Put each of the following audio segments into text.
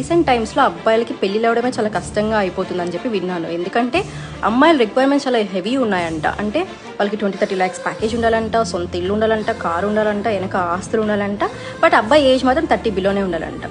Recent టైమ్స్లో అబ్బాయిలకి పెళ్ళిళ్ళు అవ్వడమే చాలా కష్టంగా అయిపోతుందని చెప్పి విన్నాను. ఎందుకంటే అమ్మాయిల రిక్వైర్మెంట్స్ చాలా హెవీ ఉన్నాయంట. అంటే వాళ్ళకి 20-30 lakhs ప్యాకేజ్ ఉండాలంట, సొంత ఇల్లు ఉండాలంట, కారు ఉండాలంట, వెనక ఆస్తులు ఉండాలంట. బట్ అబ్బాయి ఏజ్ మాత్రం 30 బిలోనే ఉండాలంట.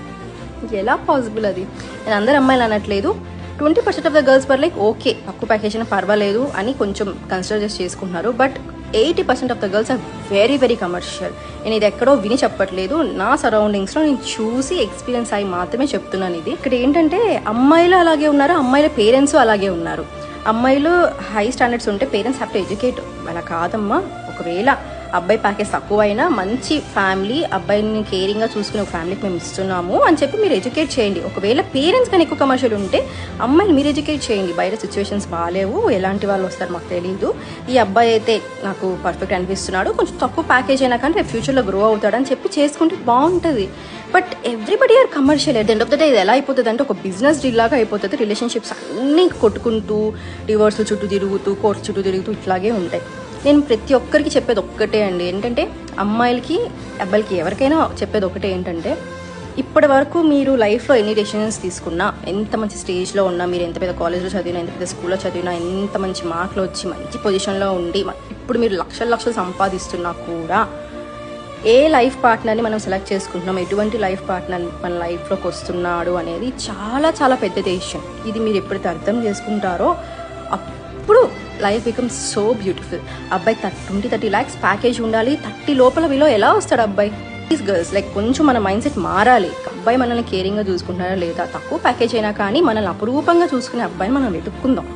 ఎలా పాసిబుల్ అది? నేను అందరు అమ్మాయిలు అనట్లేదు. 20% of the girls per like okay, తక్కువ ప్యాకేజ్ అయినా పర్వాలేదు అని కొంచెం కన్సిడర్ చేసి చేసుకుంటున్నారు. But 80% of the girls are very very commercial. నేను ఇది ఎక్కడో విని చెప్పట్లేదు, నా సరౌండింగ్స్లో నేను చూసి ఎక్స్పీరియన్స్ అయ్యి మాత్రమే చెప్తున్నాను ఇది. ఇక్కడ ఏంటంటే అమ్మాయిలు అలాగే ఉన్నారు, అమ్మాయిల పేరెంట్స్ అలాగే ఉన్నారు. అమ్మాయిలు హై స్టాండర్డ్స్ ఉంటే పేరెంట్స్ హ్యావ్ టు ఎడ్యుకేట్. అలా కాదమ్మా, ఒకవేళ అబ్బాయి ప్యాకేజ్ తక్కువైనా మంచి ఫ్యామిలీ, అబ్బాయిని కేరింగ్గా చూసుకునే ఒక ఫ్యామిలీకి మేము ఇస్తున్నాము అని చెప్పి మీరు ఎడ్యుకేట్ చేయండి. ఒకవేళ పేరెంట్స్ కానీ ఎక్కువ కమర్షియల్ ఉంటే అమ్మాయిని మీరు ఎడ్యుకేట్ చేయండి. బయట సిచ్యువేషన్స్ బాగాలేవు, ఎలాంటి వాళ్ళు వస్తారు మాకు తెలియదు, ఈ అబ్బాయి అయితే నాకు పర్ఫెక్ట్ అనిపిస్తున్నాడు, కొంచెం తక్కువ ప్యాకేజ్ అయినా కానీ రేపు ఫ్యూచర్లో గ్రో అవుతాడని చెప్పి చేసుకుంటే బాగుంటుంది. But everybody are commercial. At the end of the day ఇది ఎలా అయిపోతుంది అంటే ఒక బిజినెస్ డీల్ లాగా అయిపోతుంది. రిలేషన్షిప్స్ అన్నీ కొట్టుకుంటూ, డివోర్స్ చుట్టూ తిరుగుతూ, కోర్టు చుట్టూ తిరుగుతూ ఇట్లాగే ఉంటాయి. నేను ప్రతి ఒక్కరికి చెప్పేది ఒక్కటే అండి, ఏంటంటే అమ్మాయిలకి అబ్బాయిలకి ఎవరికైనా చెప్పేది ఒకటే ఏంటంటే, ఇప్పటి వరకు మీరు లైఫ్లో ఎన్ని డెసిషన్స్ తీసుకున్నా, ఎంత మంచి స్టేజ్లో ఉన్నా, మీరు ఎంత పెద్ద కాలేజ్లో చదివినా, ఎంత పెద్ద స్కూల్లో చదివినా, ఎంత మంచి మార్కులు వచ్చి మంచి పొజిషన్లో ఉండి ఇప్పుడు మీరు లక్షలు సంపాదిస్తున్నా కూడా ఏ లైఫ్ పార్ట్నర్ని మనం సెలెక్ట్ చేసుకుంటున్నాం, ఎటువంటి లైఫ్ పార్ట్నర్ మన లైఫ్లోకి వస్తున్నాడు అనేది చాలా చాలా పెద్ద డెసిషన్. ఇది మీరు ఎప్పుడైతే అర్థం చేసుకుంటారో అప్పుడు లైఫ్ బికమ్స్ సో బ్యూటిఫుల్. అబ్బాయి 20-30 lakhs ప్యాకేజ్ ఉండాలి, 30 లోపల విలో ఎలా వస్తాడు అబ్బాయి? ప్లీజ్ గర్ల్స్, లైక్ కొంచెం మన మైండ్ సెట్ మారాలి. అబ్బాయి మనల్ని కేరింగ్గా చూసుకుంటున్నారా లేదా, తక్కువ ప్యాకేజ్ అయినా కానీ మనల్ని అపురూపంగా చూసుకునే అబ్బాయిని మనం వెతుక్కుందాం.